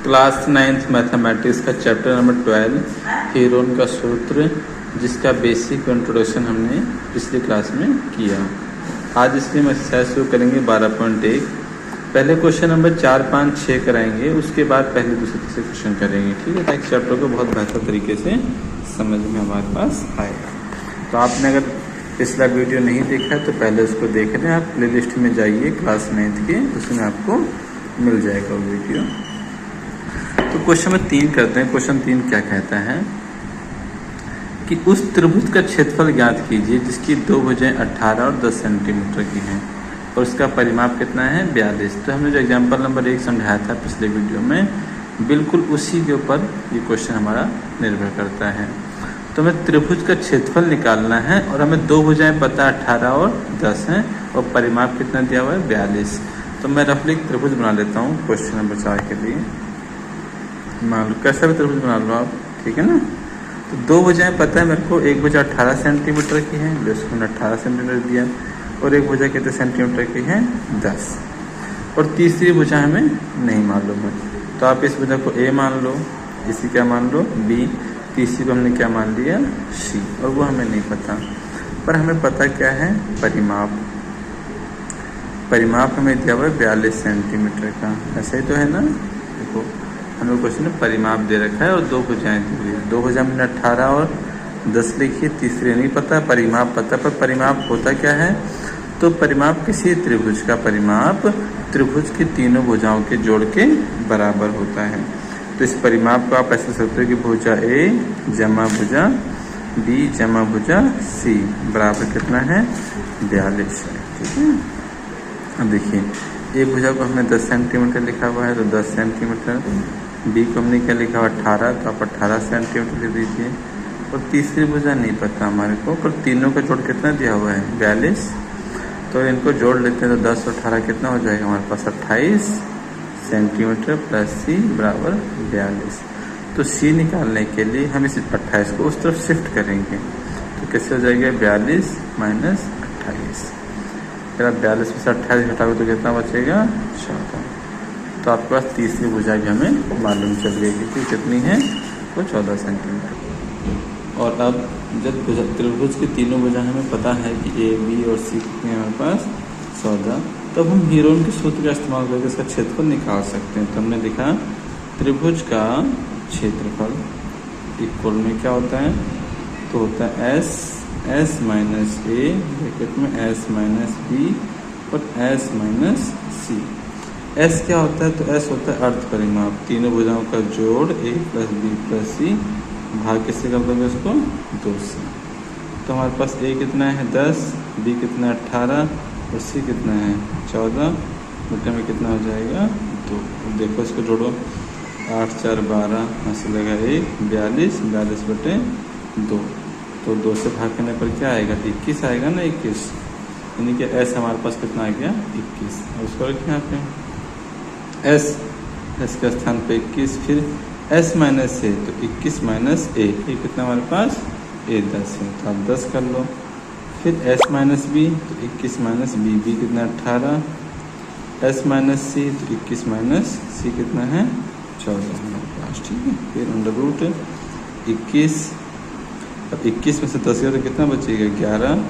Class 9th mathematics का chapter number 12 Heron का सूत्र, जिसका बेसिक इंट्रोडक्शन हमने पिछली क्लास में किया। आज इसलिए हम एक्सरसाइज शुरू करेंगे 12.1। पहले क्वेश्चन नंबर 4, 5, 6 कराएंगे, उसके बाद पहले दूसरे तीसरे क्वेश्चन करेंगे, ठीक है, ताकि चैप्टर को बहुत बेहतर तरीके से समझ में हमारे पास आएगा। तो आपने अगर पिछला वीडियो नहीं देखा है तो पहले उसको देख लें। आप प्ले लिस्ट में जाइए क्लास 9th के, उसमें आपको मिल जाएगा वो वीडियो। तो क्वेश्चन नंबर 3 करते हैं। क्वेश्चन 3 क्या कहता है कि उस त्रिभुज का क्षेत्रफल ज्ञात कीजिए जिसकी दो भुजाएं 18 और 10 सेंटीमीटर की हैं और उसका परिमाप कितना है 42। तो हमने जो एग्जाम्पल नंबर 1 समझाया था पिछले वीडियो में, बिल्कुल उसी के ऊपर ये क्वेश्चन हमारा निर्भर करता है। तो हमें त्रिभुज का क्षेत्रफल निकालना है और हमें दो भुजाएं पता 18 और 10 हैं और परिमाप कितना दिया हुआ है 42। तो मैं रफली एक त्रिभुज बना लेता हूँ क्वेश्चन नंबर 4 के लिए। मान लो कैसा भी त्रिभुज बना लो आप, ठीक है ना। तो दो भुजाएं पता है मेरे को, एक भुजा 18 सेंटीमीटर की है, जिसको मैंने 18 सेंटीमीटर दिया, और एक भुजा कितने सेंटीमीटर की है 10, और तीसरी भुजा हमें नहीं मालूम है। तो आप इस भुजा को ए मान लो, इसी क्या मान लो बी, तीसरी को हमने क्या मान लिया सी, और वो हमें नहीं पता। पर हमें पता क्या है परिमाप। परिमाप हमें दिया हुआ है 42 सेंटीमीटर का, ऐसा ही तो है ना। देखो हमें क्वेश्चन में परिमाप दे रखा है और दो भुजाएं दी हुई है। दो भुजा मैंने 18 और 10 लिखी, तीसरी नहीं पता, परिमाप पता। पर परिमाप होता क्या है, तो परिमाप किसी त्रिभुज का परिमाप त्रिभुज की तीनों भुजाओं के जोड़ के बराबर होता है। तो इस परिमाप को आप ऐसे सकते हो कि भुजा ए जमा भुजा बी जमा भुजा सी बराबर कितना है 42 है, ठीक है। अब देखिए एक भुजा को हमने 10 सेंटीमीटर लिखा हुआ है, तो 10 सेंटीमीटर, बी को हमने क्या लिखा हुआ 18, तो आप 18 सेंटीमीटर लिख दीजिए, और तीसरी भुजा नहीं पता हमारे को, पर तीनों का जोड़ कितना दिया हुआ है 42। तो इनको जोड़ लेते हैं तो 10 और 18 कितना हो जाएगा हमारे पास 28 सेंटीमीटर प्लस सी बराबर 42। तो सी निकालने के लिए हम इस 28 को उस तरफ शिफ्ट करेंगे, तो कैसे हो जाएगा 42 माइनस 28। अगर आप 42 में से 28 घटाओगे तो कितना बचेगा 14। तो आपके पास तीसरी भुजा भी हमें मालूम चल गई कि कितनी है, वो 14 सेंटीमीटर। और अब जब त्रिभुज की तीनों भुजा हमें पता है कि ए बी और सी कितनी है हमारे पास 14, तब हम हीरोन के सूत्र का इस्तेमाल करके इसका क्षेत्रफल निकाल सकते हैं। तो हमने देखा त्रिभुज का क्षेत्रफल इक्वल में क्या होता है, तो होता है एस माइनस ए ब्रैकेट में एस माइनस बी और एस माइनस सी। एस क्या होता है, तो एस होता है अर्ध परिमाप, तीनों भुजाओं का जोड़ ए प्लस बी प्लस सी, भाग किससे कर दोगे उसको 2 से। तो हमारे पास ए कितना है 10, बी कितना है 18 और सी कितना है 14, बटे में कितना हो जाएगा 2। देखो इसको जोड़ो, 8 4 12, ऐसे लगा 1 42, 42 बटे 2, तो 2 से भाग करने पर क्या आएगा 21 आएगा ना, 21, यानी कि एस हमारे पास कितना आ गया 21। और उसको रखें यहाँ पे एस के स्थान पे 21, फिर एस माइनस ए, तो 21 माइनस ए, ये कितना हमारे पास ए 10 है, तो आप 10 कर लो। फिर एस माइनस बी, तो 21 माइनस बी, बी कितना 18, एस माइनस सी, तो 21 माइनस सी कितना है 14 हमारे पास, ठीक है। फिर अंडर रूट 21, अब 21 में से 10 गया तो कितना बचेगा 11,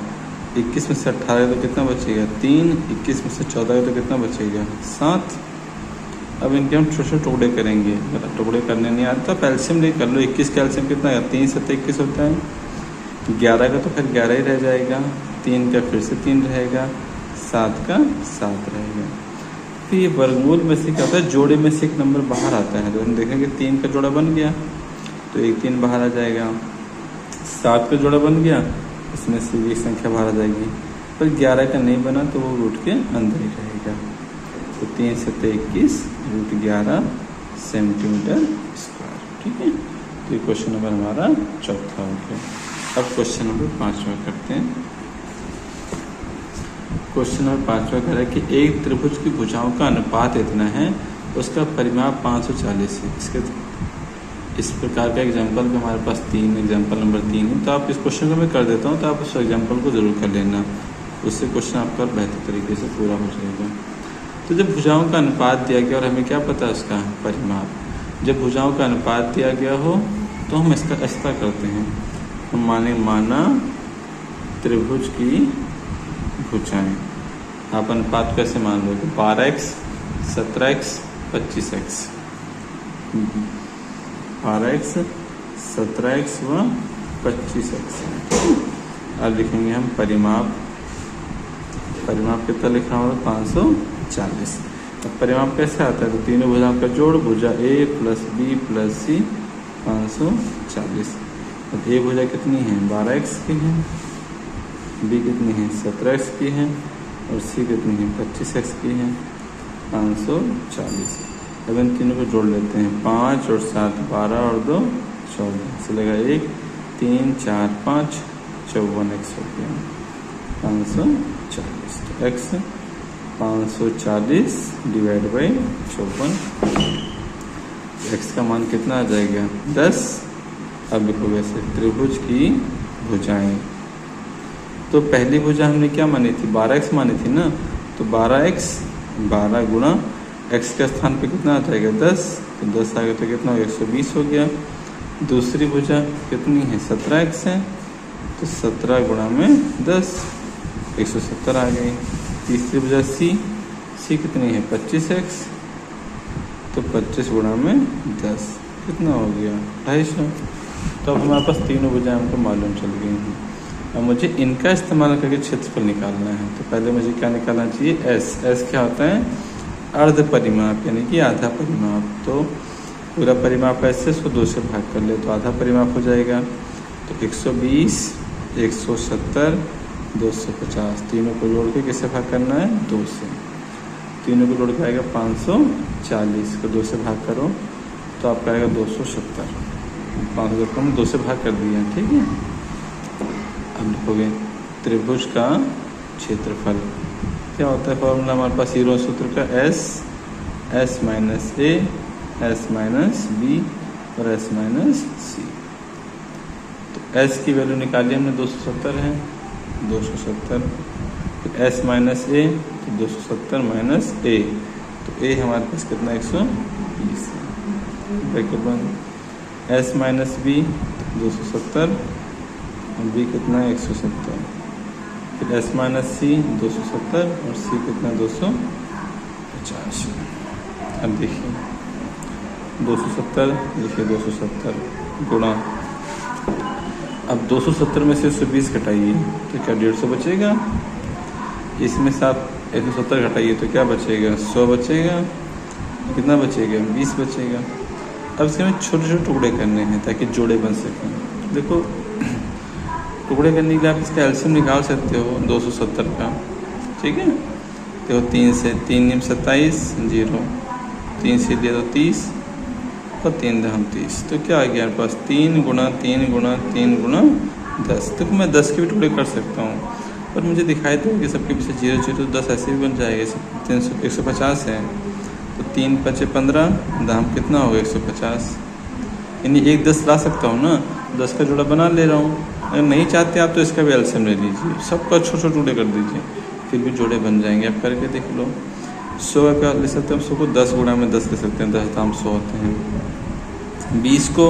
21 में से 18 गया तो कितना बचेगा 3, 21 में से 14 गया तो कितना बचेगा 7। अब इनके हम छोटे छोटे टुकड़े करेंगे, अगर टुकड़े करने नहीं आता तो एल्शियम ले कर लो। 21 का एल्शियम कितना है 3 7 21 होता है, 11 का तो फिर 11 ही रह जाएगा, 3 का फिर से 3 रहेगा, 7 का 7 रहेगा। फिर ये वर्गमूल में से क्या होता है, जोड़े में से एक नंबर बाहर आता है, तो हम देखेंगे 3 का जोड़ा बन गया तो एक 3 बाहर आ जाएगा, 7 का जोड़ा बन गया इसमें से एक संख्या बाहर आ जाएगी, पर 11 का नहीं बना तो वो रूट के अंदर ही रहेगा। तो 3 7 21 रूट 11 सेंटीमीटर स्क्वायर, ठीक है। तो ये क्वेश्चन नंबर हमारा चौथा हो गया। अब क्वेश्चन नंबर 5वां करते हैं। क्वेश्चन नंबर 5वां कह रहा है कि एक त्रिभुज की भुजाओं का अनुपात इतना है, उसका परिमाप 540 है। इसके इस प्रकार का एग्जाम्पल भी हमारे पास 3 एग्जाम्पल नंबर 3 है। तो आप इस क्वेश्चन को मैं कर देता हूँ, तो आप उस एग्जाम्पल को ज़रूर कर लेना, उससे क्वेश्चन आपका बेहतर तरीके से पूरा हो जाएगा। तो जब भुजाओं का अनुपात दिया गया और हमें क्या पता है उसका परिमाप, जब भुजाओं का अनुपात दिया गया हो तो हम इसका ऐसा करते हैं, हम माना त्रिभुज की भुजाएं। आप अनुपात कैसे मान लोगे? 12x 17x 25x, 12x 17x व 25x। अब लिखेंगे हम परिमाप कितना लिखना होगा? 540। अब परिमाप कैसे आता है? तो तीनों भुजाओं का जोड़, भुजा A plus B plus C 540। अब A भुजा कितनी है? 12x की है, B कितनी है? 17x की है, और C कितनी है? 25x की है, 540। अब इन तीनों को जोड़ लेते हैं, 5 और 7 12 और 2 14, चलेगा 1 3 4 5 54x हो गया 540। तो x 540 डिवाइड बाई 54, x का मान कितना आ जाएगा? 10। अब लिखोगे ऐसे, त्रिभुज की भुजाएं। तो पहली भुजा हमने क्या मानी थी? 12x मानी थी ना, तो 12x 12 गुणा x के स्थान पे कितना आ जाएगा? 10, तो 10 आ गया तो कितना हो गया? 120 हो गया। दूसरी भुजा कितनी है? 17x है, तो 17 गुणा में 10 170 आ गई। तीसरी भुजा C कितनी है? 25x, तो 25 गुणा में 10 कितना हो गया? 250। तो अब हमारे पास तीनों भुजाएं हमको मालूम चल गई हैं। अब मुझे इनका इस्तेमाल करके क्षेत्रफल निकालना है। तो पहले मुझे क्या निकालना चाहिए? S क्या होता है? अर्ध परिमाप, यानी कि आधा परिमाप। तो पूरा परिमाप ऐसे इसको 2 से भाग कर ले तो आधा परिमाप हो जाएगा। तो 120 170 250, तीनों को जोड़ के किससे भाग करना है? 2 से। तीनों को जोड़ के आएगा 540 को 2 से भाग करो तो आपका आएगा 270। 500 को हम 2 से भाग कर दिया, ठीक है। अब लिखोगे त्रिभुज का क्षेत्रफल क्या होता है? फॉर्मूला हमारे पास हीरो सूत्र का S minus A, S minus B और S माइनस C। तो S की वैल्यू निकाली हमने, 270 है, 270। फिर S माइनस A तो 270 माइनस A, तो A हमारे पास कितना? 120 है। ब्रैकेट बंद। S माइनस B 270, B कितना है? 170। फिर S माइनस C 270 और C कितना? 250। अब देखिए 270 लिखिए, 270 गुणा, अब 270 में से 120 घटाइए तो क्या 150 बचेगा? इसमें से आप 170 घटाइए तो क्या बचेगा? 100 बचेगा। कितना बचेगा? 20 बचेगा। अब इसके में छोटे छोटे टुकड़े करने हैं ताकि जोड़े बन सकें। देखो टुकड़े करने के लिए आप इसका एलसीएम निकाल सकते हो 270 का, ठीक है। तो 3 से 3 × 27 0, 3 से लिया तो 30 और 3 × 30, तो क्या आ गया मेरे पास? 3 गुणा 3 गुणा 3 गुणा 10। तो मैं 10 के भी टुकड़े कर सकता हूँ, पर मुझे दिखाई दो कि सबके पीछे 0 0 तो 10 ऐसे भी बन जाएगा। 150 है तो 3 × 5 = 15, दाम कितना होगा? 150। यानी एक 10 ला सकता हूँ ना, 10 का जोड़ा बना ले रहा हूँ। अगर नहीं चाहते आप तो इसका भी एलसीएम ले लीजिए, सबका छोटे छोटे टुकड़े कर दीजिए, फिर भी जोड़े बन जाएंगे। आप करके देख लो। 100 का ले सकते हैं, 100 को 10 गुणा में 10 ले सकते हैं, 10 दाम 100 होते हैं। 20 को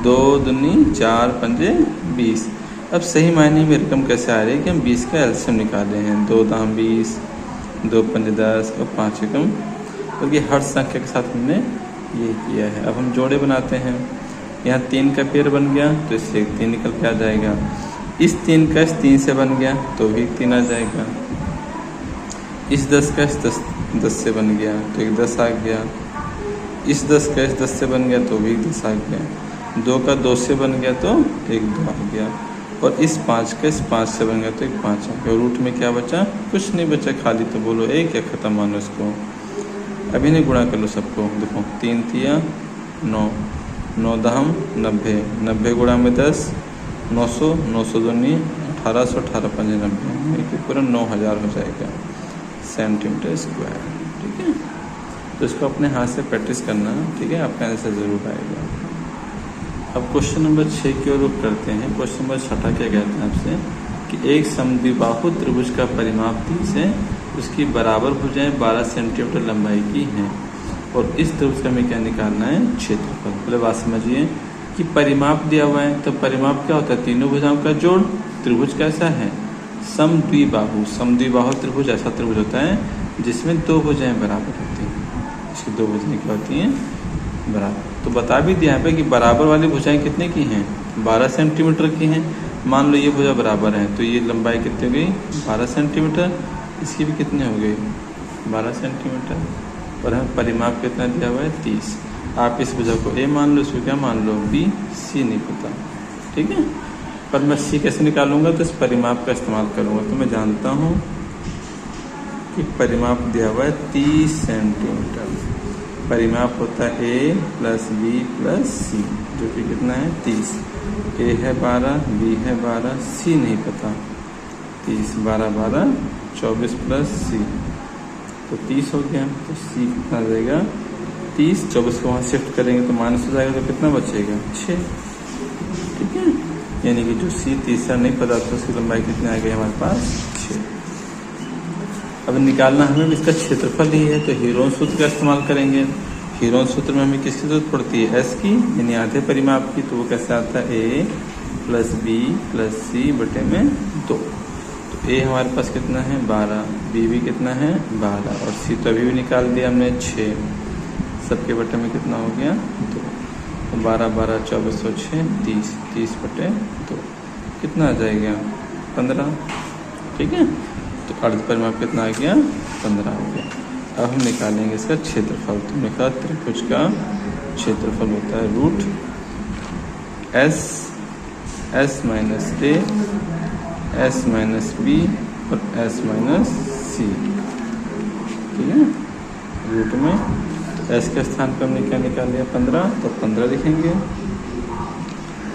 2 दूनी 4 पंजे 20। अब सही मायने में रकम कैसे आ रही है कि हम 20 का एलसीएम निकाले हैं। 2 दाम 20, 2 पंजे 10 और 5 एकम, क्योंकि हर संख्या के साथ हमने ये किया है। अब हम जोड़े बनाते हैं। यहाँ 3 का पेयर बन गया तो इससे 3 निकल के आ जाएगा। इस 3 का इस 3 से बन गया तो भी 3 आ जाएगा। इस 10 का इस 10 से बन गया तो एक 10 आ गया। इस 10 का इस 10 से बन गया तो भी 10 आ गया। 2 का 2 से बन गया तो एक 2 आ गया। और इस 5 का इस 5 से बन गया तो एक 5 आ गया। और रूट में क्या बचा? कुछ नहीं बचा, खाली। तो बोलो 1 या ख़त्म मानो इसको। अभी नहीं गुणा कर लो सबको। देखो 3 तिया 9, 9 दहम 90, 90 गुणा में 10 900, 900 दूनी 1800, 18 पंजे 90, पूरा 9000 हो जाएगा सेंटीमीटर स्क्वायर, ठीक है। तो इसको अपने हाथ से प्रैक्टिस करना, ठीक है, आपका आंसर ज़रूर आएगा। अब क्वेश्चन नंबर 6 की ओर रुख करते हैं। क्वेश्चन नंबर 6 क्या कहते हैं आपसे कि एक समद्विबाहु त्रिभुज का परिमाप 30 है, उसकी बराबर भुजाएं 12 सेंटीमीटर लंबाई की हैं और इस त्रिभुज का हमें क्या निकालना है, क्षेत्रफल। पहले बात समझिए कि परिमाप दिया हुआ है, तो परिमाप क्या होता है, तीनों भुजाओं का जोड़। त्रिभुज कैसा है, समद्विबाहु। समद्विबाहु त्रिभुज ऐसा त्रिभुज होता है जिसमें दो भुजाएं बराबर होती हैं। इसकी दो भुजाएं क्या होती हैं, बराबर। तो बता भी दिया यहाँ पे कि बराबर वाली भुजाएं कितने की हैं, 12 सेंटीमीटर की हैं। मान लो ये भुजा बराबर है, तो ये लंबाई कितनी हो गई, 12 सेंटीमीटर। इसकी भी कितनी हो गई, 12 सेंटीमीटर। और हमें परिमाप कितना दिया हुआ है, 30। आप इस भुजा को ए मान लो, इसको क्या मान लो, बी। सी नहीं पता, ठीक है। पर मैं सी कैसे निकालूंगा, तो इस परिमाप का इस्तेमाल करूंगा। तो मैं जानता हूँ कि परिमाप दिया हुआ है 30 सेंटीमीटर। परिमाप होता है ए प्लस बी प्लस सी, जो कि कितना है, 30। ए है 12, बी है 12, सी नहीं पता। 30 12 12 24 प्लस सी, तो 30 हो गया। तो सी कितना आ जाएगा, 30। 24 को वहाँ शिफ्ट करेंगे तो माइनस हो जाएगा, तो कितना बचेगा, 6। ठीक है, यानी कि जो सी तीसरा नहीं पता तो उसकी लंबाई कितनी आ गई हमारे पास, 6। अब निकालना हमें इसका क्षेत्रफल ही है, तो हीरोन सूत्र का इस्तेमाल करेंगे। हीरोन सूत्र में हमें किसकी जरूरत पड़ती है, एस की, यानी आधे परिमाप की। तो वो कैसे आता है, ए प्लस बी प्लस सी बटे में 2। तो ए हमारे पास कितना है, 12, बी भी कितना है, 12, और सी तो अभी भी निकाल दिया हमने, 6। सबके बटे में कितना हो गया, 2। तो 12 12 24 और 6 30, 30 बटे 2 कितना आ जाएगा, 15। ठीक है, तो अर्ध परिमाप कितना आ गया, 15 हो गया। अब हम निकालेंगे इसका क्षेत्रफल। तो हमने कहा त्रिभुज का क्षेत्रफल होता है रूट एस, एस माइनस ए, एस माइनस बी और एस माइनस सी। ठीक है, रूट में एस के स्थान पर हमने क्या निकाल लिया, 15, तो 15 लिखेंगे।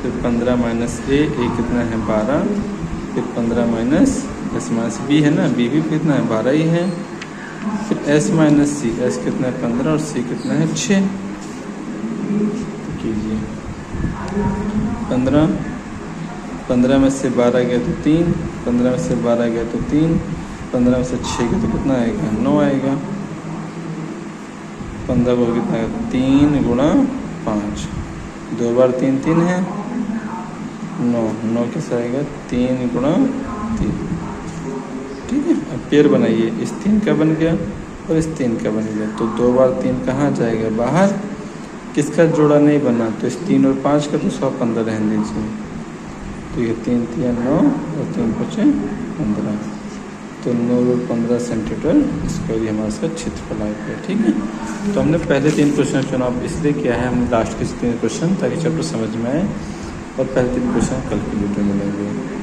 फिर 15 माइनस ए कितना है, 12। फिर 15 माइनस एस माइनस बी है ना, बी भी कितना है, 12 ही है। फिर एस माइनस सी, एस कितना है, 15, और सी कितना है, 6। तो कीजिए 15 में से 12 गया तो 3, 15 में से 12 गया तो 3, 15 में से 6 गया तो कितना आएगा, 9 आएगा। 15 को कितना है, 3 गुणा 5, 2 बार 3 3 है, 9 कैसे आएगा, 3 गुणा 3। ठीक है, अब पेड़ बनाइए, इस 3 का बन गया और इस 3 का बन गया। तो 2 बार 3 कहाँ जाएगा, बाहर। किसका जोड़ा नहीं बना, तो इस 3 और 5 का, तो 115 रहने दीजिए। तो ये 3 3 9 और 3 5 15, तो 9 और 15 सेंटीमीटर इसका भी हमारे साथ क्षेत्रफल आ गया। ठीक है, तो हमने पहले 3 क्वेश्चन चुनाव इसलिए किया है, हमने लास्ट के 3 क्वेश्चन ताकि चैप्टर समझ में आए, और पहले 3 क्वेश्चन कल की वीडियो में मिलेंगे।